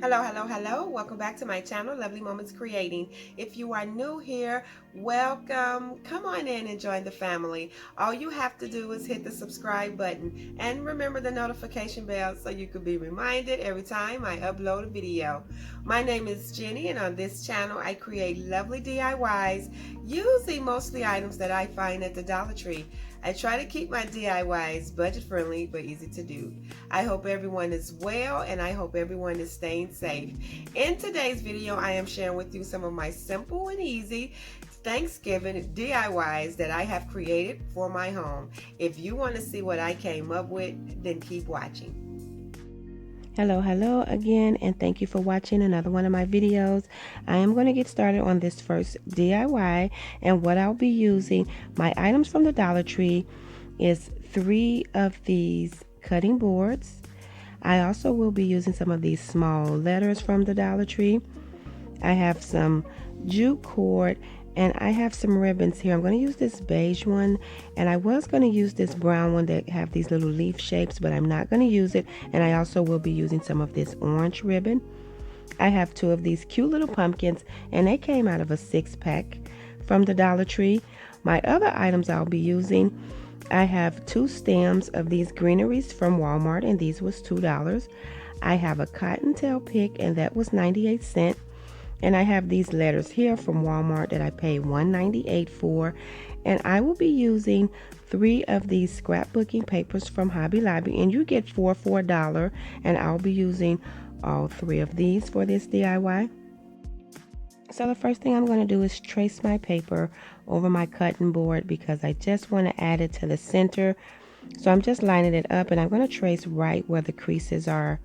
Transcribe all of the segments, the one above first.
Hello, hello, hello. Welcome back to my channel, Lovely Moments Creating. If you are new here, welcome. Come on in and join the family. All you have to do is hit the subscribe button and remember the notification bell so you can be reminded every time I upload a video. My name is Jenny, and on this channel I create lovely DIYs using mostly items that I find at the Dollar Tree. I try to keep my DIYs budget friendly but easy to do. I hope everyone is well, and I hope everyone is staying safe. In today's video, I am sharing with you some of my simple and easy Thanksgiving DIYs that I have created for my home. If you want to see what I came up with, then keep watching. Hello again, and thank you for watching another one of my videos. I am going to get started on this first DIY, and what I'll be using, my items from the Dollar Tree, is 3 of these cutting boards. I also will be using some of these small letters from the Dollar Tree. I have some jute cord, and I have some ribbons here. I'm going to use this beige one, and I was going to use this brown one that have these little leaf shapes, but I'm not going to use it. And I also will be using some of this orange ribbon. I have 2 of these cute little pumpkins, and they came out of a 6-pack from the Dollar Tree. My other items I'll be using, I have 2 stems of these greeneries from Walmart, and these was $2. I have a cottontail pick, and that was 98 cents. And I have these letters here from Walmart that I paid $1.98 for. And I will be using 3 of these scrapbooking papers from Hobby Lobby. And you get 4 for $1. And I'll be using all 3 of these for this DIY. So the first thing I'm going to do is trace my paper over my cutting board because I just want to add it to the center. So I'm just lining it up, and I'm going to trace right where the creases are.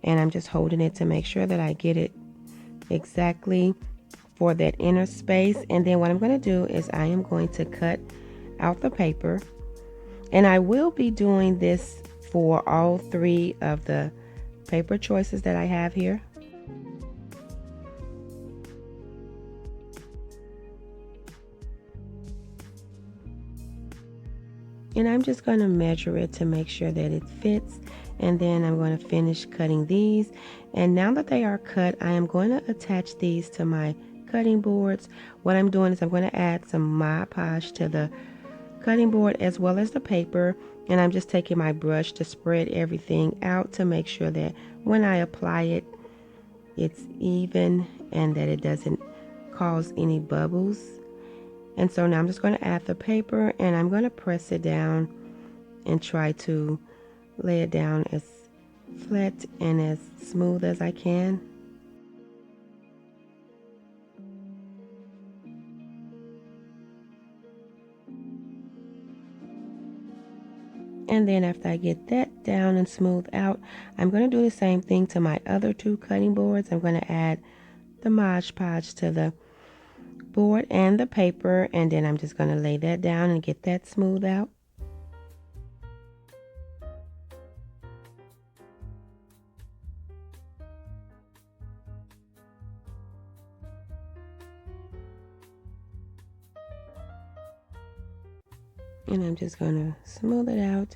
And I'm just holding it to make sure that I get it exactly for that inner space. And then what I'm going to do is I am going to cut out the paper, and I will be doing this for all 3 of the paper choices that I have here. And I'm just going to measure it to make sure that it fits, and then I'm going to finish cutting these. And now that they are cut, I am going to attach these to my cutting boards. What I'm doing is I'm going to add some Mod Podge to the cutting board as well as the paper, and I'm just taking my brush to spread everything out to make sure that when I apply it, it's even and that it doesn't cause any bubbles. And so now I'm just going to add the paper, and I'm going to press it down and try to lay it down as flat and as smooth as I can. And then after I get that down and smooth out, I'm going to do the same thing to my other 2 cutting boards. I'm going to add the Mod Podge to the board and the paper, and then I'm just going to lay that down and get that smooth out. And I'm just going to smooth it out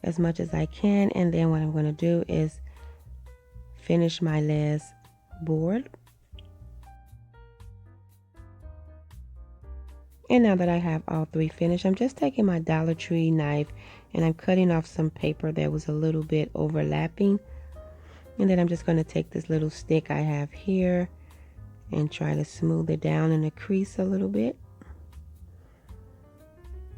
as much as I can, and then what I'm going to do is finish my last board. And now that I have all 3 finished, I'm just taking my Dollar Tree knife and I'm cutting off some paper that was a little bit overlapping. And then I'm just going to take this little stick I have here and try to smooth it down in the crease a little bit.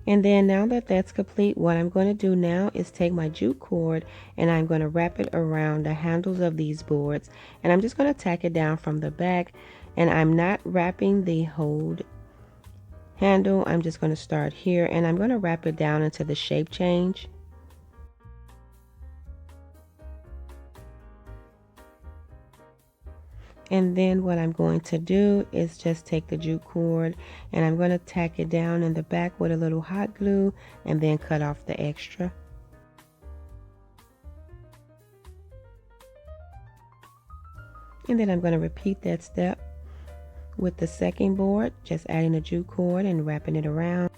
And then now that that's complete, what I'm going to do now is take my jute cord and I'm going to wrap it around the handles of these boards. And I'm just going to tack it down from the back, and I'm not wrapping the whole handle. I'm just going to start here, and I'm going to wrap it down into the shape change. And then what I'm going to do is just take the jute cord and I'm going to tack it down in the back with a little hot glue and then cut off the extra. And then I'm going to repeat that step with the second board, just adding the jute cord and wrapping it around.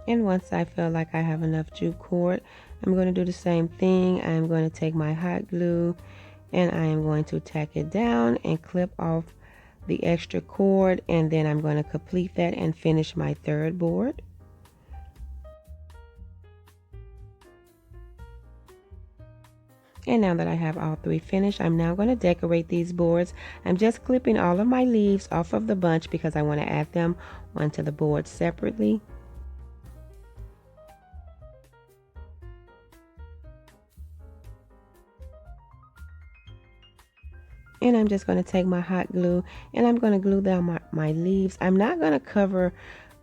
And once I feel like I have enough jute cord, I'm going to do the same thing. I'm going to take my hot glue and I am going to tack it down and clip off the extra cord, and then I'm going to complete that and finish my third board. And now that I have all three finished, I'm now going to decorate these boards. I'm just clipping all of my leaves off of the bunch because I want to add them onto the board separately. And I'm just going to take my hot glue and I'm going to glue down my leaves. I'm not going to cover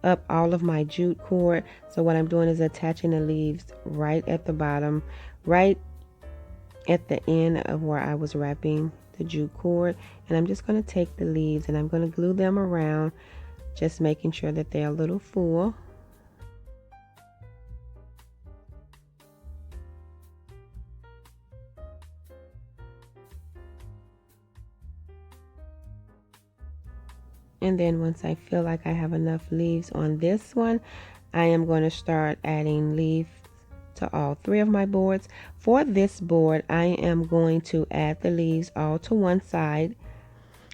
up all of my jute cord. So what I'm doing is attaching the leaves right at the bottom, right at the end of where I was wrapping the jute cord. And I'm just going to take the leaves and I'm going to glue them around, just making sure that they're a little full. And then once I feel like I have enough leaves on this one, I am going to start adding leaves to all three of my boards. For this board, I am going to add the leaves all to one side,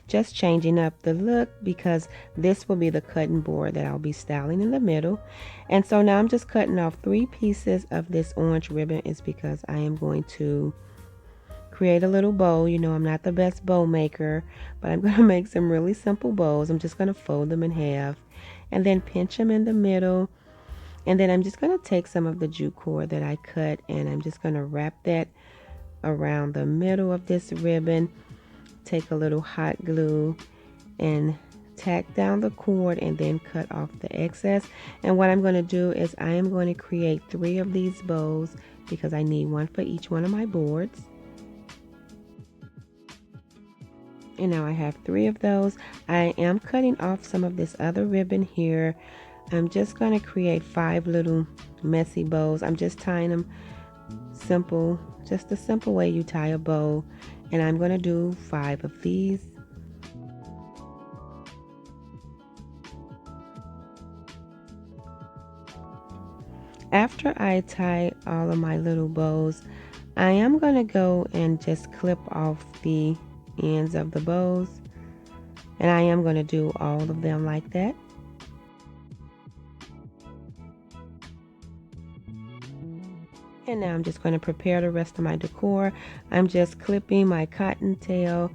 just changing up the look because this will be the cutting board that I'll be styling in the middle. And so now I'm just cutting off 3 pieces of this orange ribbon is because I am going to create a little bow. You know, I'm not the best bow maker, but I'm going to make some really simple bows. I'm just going to fold them in half and then pinch them in the middle. And then I'm just going to take some of the jute cord that I cut and I'm just going to wrap that around the middle of this ribbon. Take a little hot glue and tack down the cord and then cut off the excess. And what I'm going to do is I am going to create 3 of these bows because I need one for each one of my boards. And now I have 3 of those. I am cutting off some of this other ribbon here. I'm just going to create 5 little messy bows. I'm just tying them simple, just a simple way you tie a bow. And I'm going to do 5 of these. After I tie all of my little bows, I am going to go and just clip off the ends of the bows. And I am going to do all of them like that. And now I'm just going to prepare the rest of my decor. I'm just clipping my cottontail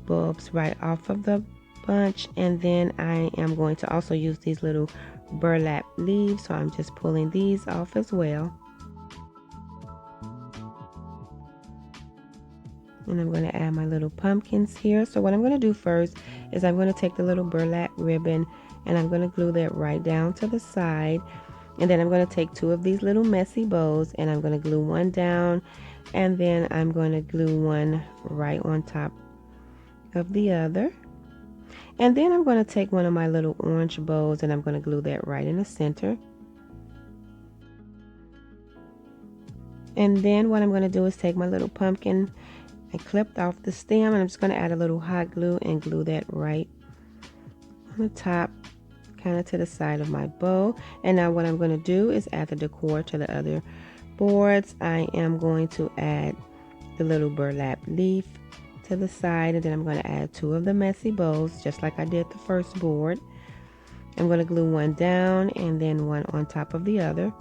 bulbs right off of the bunch, and then I am going to also use these little burlap leaves, so I'm just pulling these off as well. And I'm going to add my little pumpkins here. So what I'm going to do first is I'm going to take the little burlap ribbon and I'm going to glue that right down to the side. And then I'm going to take 2 of these little messy bows and I'm going to glue one down, and then I'm going to glue one right on top of the other. And then I'm going to take one of my little orange bows and I'm going to glue that right in the center. And then what I'm going to do is take my little pumpkin, I clipped off the stem, and I'm just going to add a little hot glue and glue that right on the top, kind of to the side of my bow. And now what I'm going to do is add the decor to the other boards. I am going to add the little burlap leaf to the side, and then I'm going to add 2 of the messy bows just like I did the first board. I'm going to glue one down and then one on top of the other.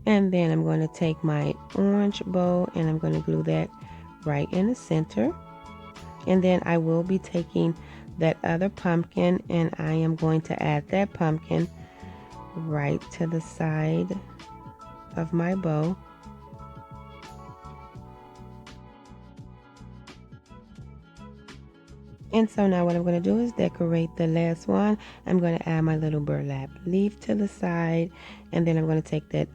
And then I'm going to take my orange bow and I'm going to glue that right in the center. And then I will be taking that other pumpkin and I am going to add that pumpkin right to the side of my bow. And so now what I'm going to do is decorate the last one. I'm going to add my little burlap leaf to the side, and then I'm going to take that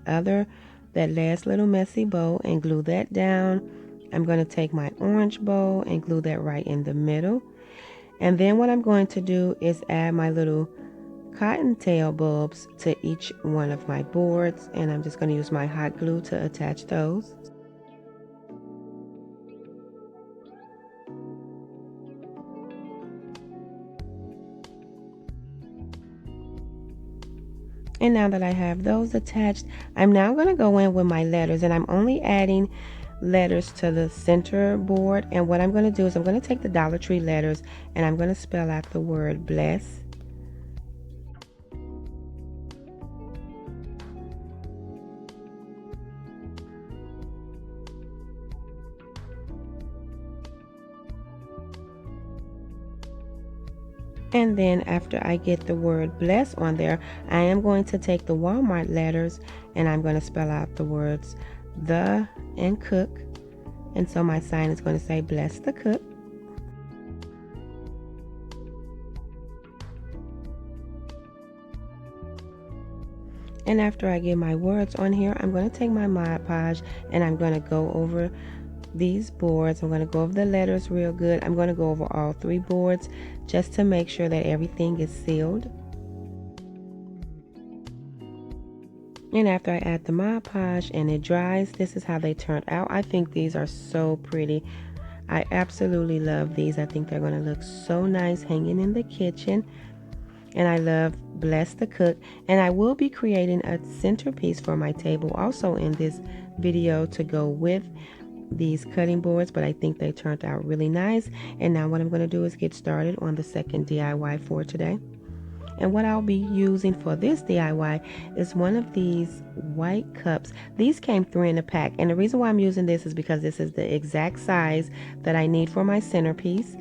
last little messy bow and glue that down. I'm going to take my orange bow and glue that right in the middle. And then what I'm going to do is add my little cottontail bulbs to each one of my boards, and I'm just going to use my hot glue to attach those. And now that I have those attached, I'm now going to go in with my letters, and I'm only adding letters to the center board. And what I'm going to do is I'm going to take the Dollar Tree letters and I'm going to spell out the word bless. And then after I get the word bless on there, I am going to take the Walmart letters and I'm going to spell out the words the and cook. And so my sign is going to say bless the cook. And after I get my words on here, I'm going to take my Mod Podge and I'm going to go over these boards. I'm going to go over the letters real good. I'm going to go over all 3 boards just to make sure that everything is sealed. And after I add the Mod Podge and it dries, this is how they turned out. I think these are so pretty. I absolutely love these. I think they're going to look so nice hanging in the kitchen. And I love bless the cook. And I will be creating a centerpiece for my table also in this video to go with these cutting boards, but I think they turned out really nice. And now what I'm going to do is get started on the second DIY for today. And what I'll be using for this DIY is one of these white cups. These came 3 in a pack, and the reason why I'm using this is because this is the exact size that I need for my centerpiece.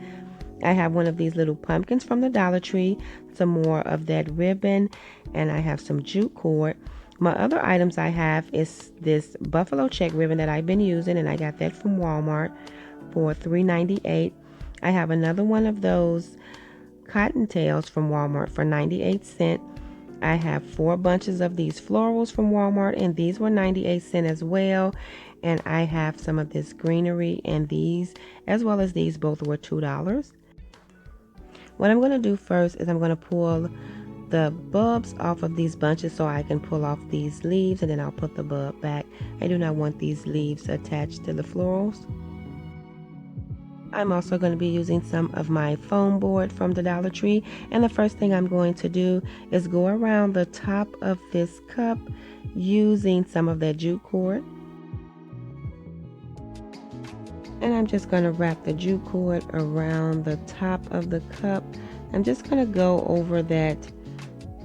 I have one of these little pumpkins from the Dollar Tree, some more of that ribbon, and I have some jute cord. My other items I have is this buffalo check ribbon that I've been using, and I got that from Walmart for $3.98. I have another one of those cottontails from Walmart for 98 cents. I have 4 bunches of these florals from Walmart, and these were 98 cents as well. And I have some of this greenery, and these as well as these both were $2. What I'm going to do first is I'm going to pull the bulbs off of these bunches so I can pull off these leaves, and then I'll put the bulb back. I do not want these leaves attached to the florals. I'm also going to be using some of my foam board from the Dollar Tree, and the first thing I'm going to do is go around the top of this cup using some of that jute cord. And I'm just going to wrap the jute cord around the top of the cup. I'm just going to go over that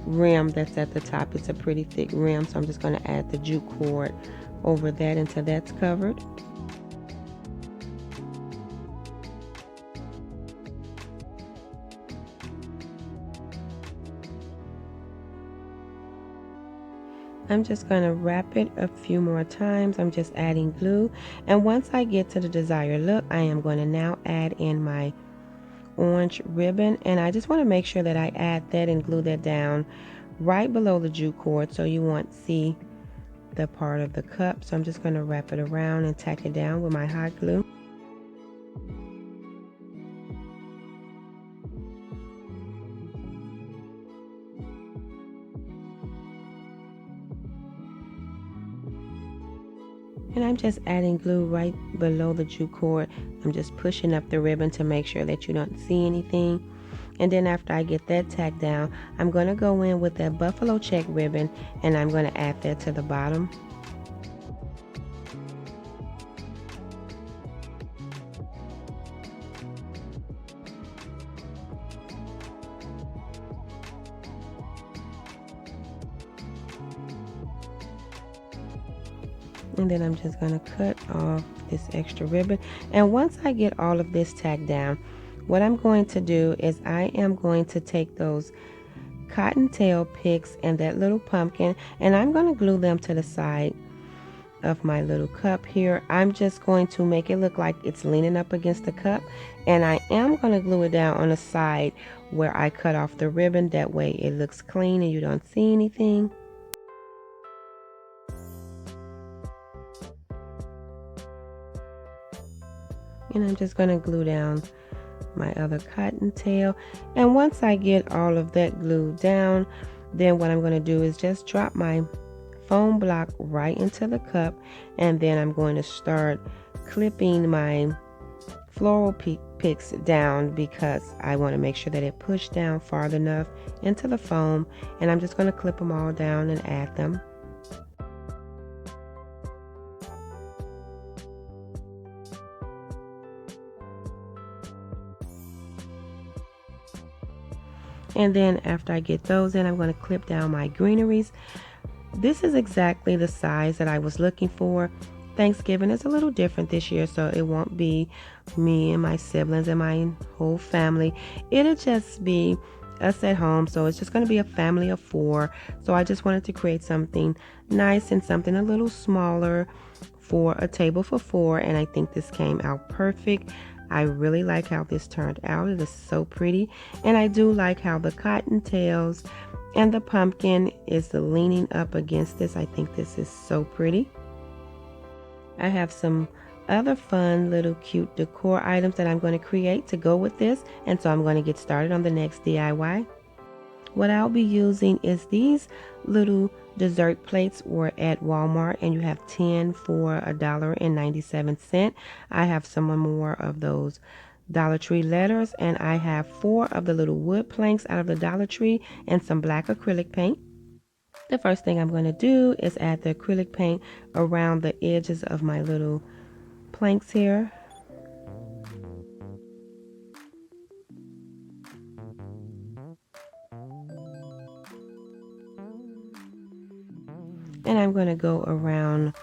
rim that's at the top. It's a pretty thick rim, so I'm just going to add the jute cord over that until that's covered. I'm just going to wrap it a few more times. I'm just adding glue, and once I get to the desired look, I am going to now add in my orange ribbon, and I just want to make sure that I add that and glue that down right below the jute cord so you won't see the part of the cup. So I'm just going to wrap it around and tack it down with my hot glue. And I'm just adding glue right below the jute cord. I'm just pushing up the ribbon to make sure that you don't see anything. And then after I get that tacked down, I'm going to go in with that buffalo check ribbon and I'm going to add that to the bottom. And then I'm just going to cut off this extra ribbon. And once I get all of this tacked down, what I'm going to do is I am going to take those cottontail picks and that little pumpkin, and I'm going to glue them to the side of my little cup here. I'm just going to make it look like it's leaning up against the cup, and I am going to glue it down on the side where I cut off the ribbon. That way it looks clean and you don't see anything. And I'm just going to glue down my other cottontail. And once I get all of that glued down, then what I'm going to do is just drop my foam block right into the cup, and then I'm going to start clipping my floral picks down because I want to make sure that it pushed down far enough into the foam, and I'm just going to clip them all down and add them. And then after I get those in, I'm going to clip down my greeneries. This is exactly the size that I was looking for. Thanksgiving is a little different this year, so it won't be me and my siblings and my whole family. It'll just be us at home, so it's just going to be a family of 4. So I just wanted to create something nice and something a little smaller for a table for 4, and I think this came out perfect. I really like how this turned out. It is so pretty, and I do like how the cottontails and the pumpkin is leaning up against this. I think this is so pretty. I have some other fun little cute decor items that I'm going to create to go with this, and so I'm going to get started on the next DIY. What I'll be using is these little dessert plates were at Walmart, and you have 10 for $1.97. I have some more of those Dollar Tree letters, and I have 4 of the little wood planks out of the Dollar Tree and some black acrylic paint. The first thing I'm going to do is add the acrylic paint around the edges of my little planks here. And I'm going to go around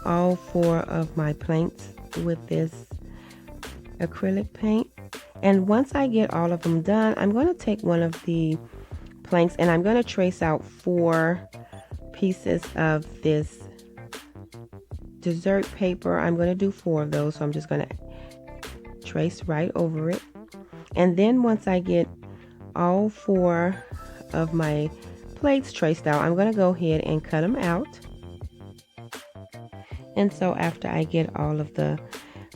all 4 of my planks with this acrylic paint. And once I get all of them done, I'm going to take one of the planks and I'm going to trace out 4 pieces of this dessert paper. I'm going to do 4 of those, so I'm just going to trace right over it. And then once I get all 4 of my plates traced out, I'm going to go ahead and cut them out. And so after I get all of the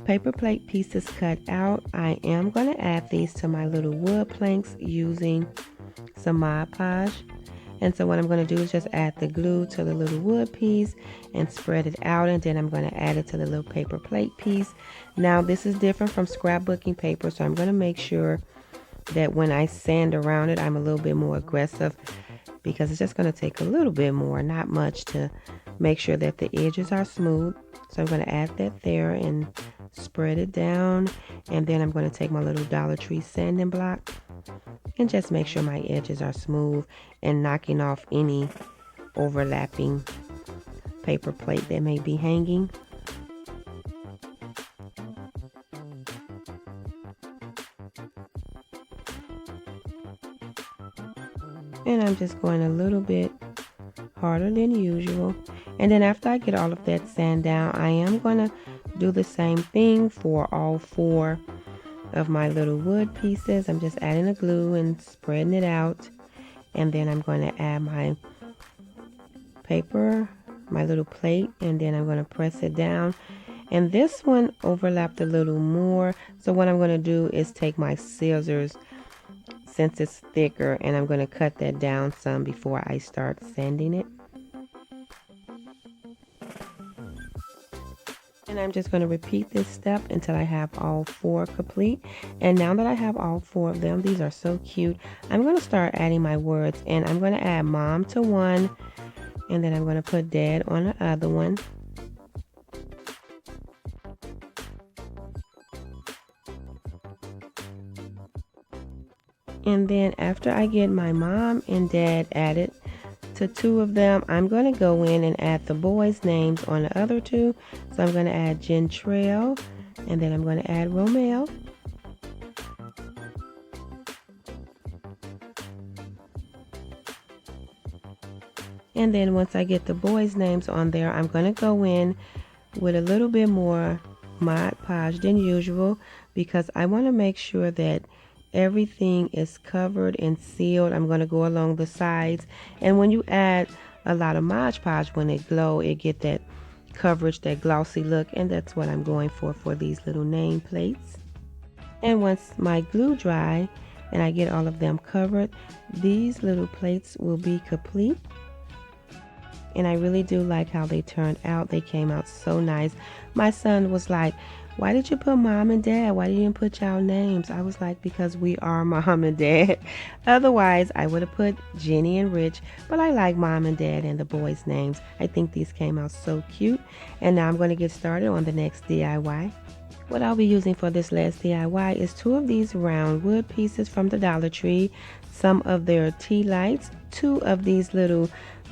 paper plate pieces cut out, I am going to add these to my little wood planks using some Mod Podge. And so what I'm going to do is just add the glue to the little wood piece and spread it out, and then I'm going to add it to the little paper plate piece. Now this is different from scrapbooking paper, so I'm going to make sure that when I sand around it, I'm a little bit more aggressive, because it's just going to take a little bit more, not much, to make sure that the edges are smooth. So I'm going to add that there and spread it down, and then I'm going to take my little Dollar Tree sanding block and just make sure my edges are smooth and knocking off any overlapping paper plate that may be hanging. And I'm just going a little bit harder than usual. And then after I get all of that sand down, I am going to do the same thing for all 4 of my little wood pieces. I'm just adding the glue and spreading it out. And then I'm going to add my paper, my little plate, and then I'm going to press it down. And this one overlapped a little more. So what I'm going to do is take my scissors, since it's thicker, and I'm going to cut that down some before I start sanding it. And I'm just going to repeat this step until I have all 4 complete. And now that I have all 4 of them, these are so cute, I'm going to start adding my words. And I'm going to add mom to one, and then I'm going to put dad on the other one. And then after I get my mom and dad added to 2 of them, I'm going to go in and add the boys' names on the other 2. So I'm going to add Gentrell, and then I'm going to add Romel. And then once I get the boys' names on there, I'm going to go in with a little bit more Mod Podge than usual, because I want to make sure that everything is covered and sealed. I'm going to go along the sides, and when you add a lot of Mod Podge, when it glow, it get that coverage, that glossy look, and that's what I'm going for these little name plates. And once my glue dry and I get all of them covered, these little plates will be complete. And I really do like how they turned out. They came out so nice. My son was like, why did you put mom and dad? Why didn't you put y'all names? I was like, because we are mom and dad. Otherwise, I would have put Jenny and Rich, but I like mom and dad and the boys' names. I think these came out so cute. And now I'm going to get started on the next DIY. What I'll be using for this last DIY is 2 of these round wood pieces from the Dollar Tree, some of their tea lights, 2 of these little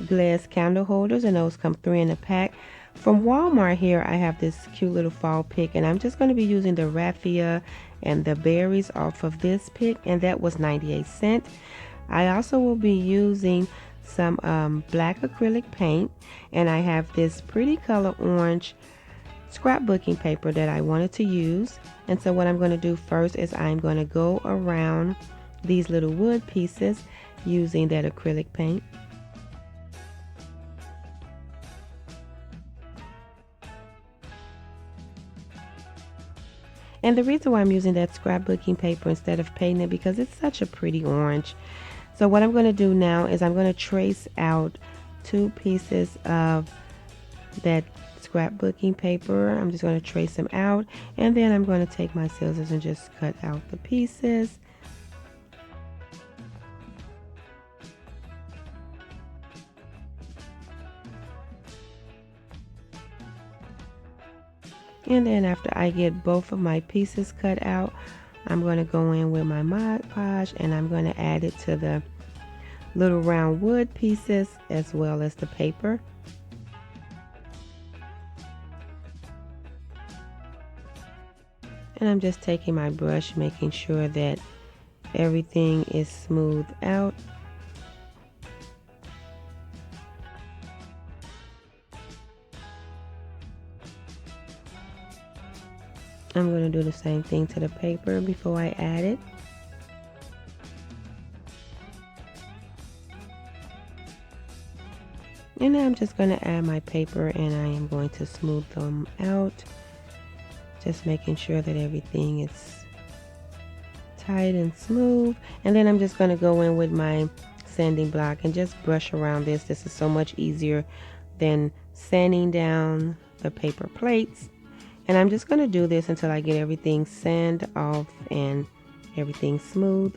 glass candle holders, and those come 3 in a pack. From Walmart here, I have this cute little fall pick, and I'm just going to be using the raffia and the berries off of this pick, and that was 98 cents. I also will be using some black acrylic paint, and I have this pretty color orange scrapbooking paper that I wanted to use. And so what I'm going to do first is I'm going to go around these little wood pieces using that acrylic paint. And the reason why I'm using that scrapbooking paper instead of painting it, because it's such a pretty orange. So what I'm going to do now is I'm going to trace out 2 pieces of that scrapbooking paper. I'm just going to trace them out, and then I'm going to take my scissors and just cut out the pieces. And then after I get both of my pieces cut out, I'm going to go in with my Mod Podge and I'm going to add it to the little round wood pieces as well as the paper. And I'm just taking my brush, making sure that everything is smoothed out. I'm going to do the same thing to the paper before I add it. And now I'm just going to add my paper and I am going to smooth them out. Just making sure that everything is tight and smooth. And then I'm just going to go in with my sanding block and just brush around this. This is so much easier than sanding down the paper plates. And I'm just going to do this until I get everything sanded off and everything smooth.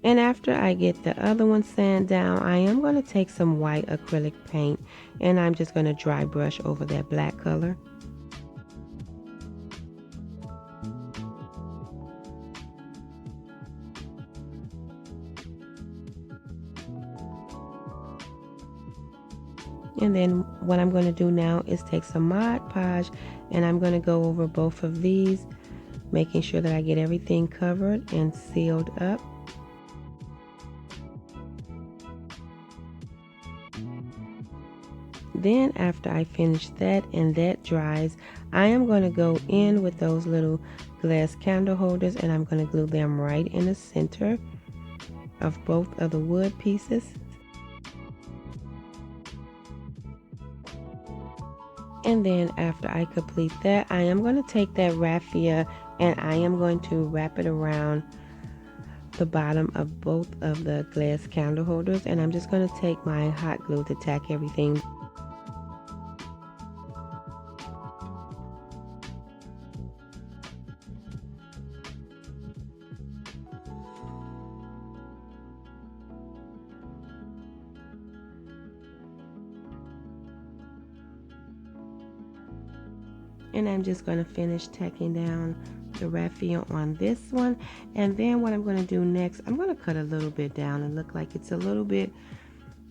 And after I get the other one sanded down, I am going to take some white acrylic paint and I'm just going to dry brush over that black color. And then what I'm going to do now is take some Mod Podge and I'm going to go over both of these, making sure that I get everything covered and sealed up. Then after I finish that and that dries, I am going to go in with those little glass candle holders and I'm going to glue them right in the center of both of the wood pieces. And then after I complete that, I am going to take that raffia and I am going to wrap it around the bottom of both of the glass candle holders, and I'm just going to take my hot glue to tack everything. And I'm just going to finish tacking down the raffia on this one. And then what I'm going to do next, I'm going to cut a little bit down and look like it's a little bit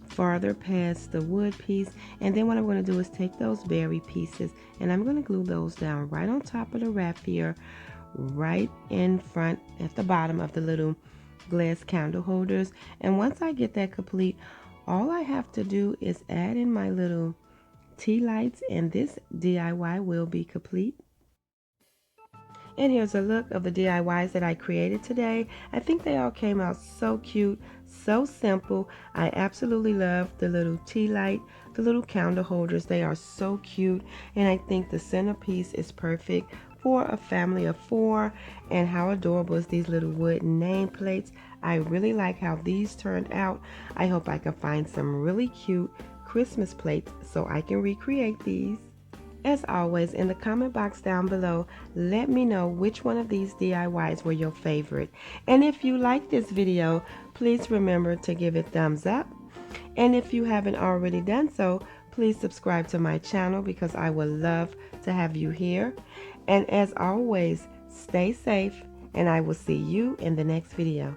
farther past the wood piece. And then what I'm going to do is take those berry pieces and I'm going to glue those down right on top of the raffia, right in front at the bottom of the little glass candle holders. And once I get that complete, all I have to do is add in my little tea lights and this DIY will be complete. And here's a look of the DIYs that I created today. I think they all came out so cute, so simple. I absolutely love the little tea light, the little candle holders. They are so cute, and I think the centerpiece is perfect for a family of 4. And how adorable is these little wooden nameplates. I really like how these turned out. I hope I can find some really cute Christmas plates so I can recreate these. As always, in the comment box down below, let me know which one of these DIYs were your favorite. And if you like this video, please remember to give it thumbs up. And if you haven't already done so, please subscribe to my channel because I would love to have you here. And as always, stay safe and I will see you in the next video.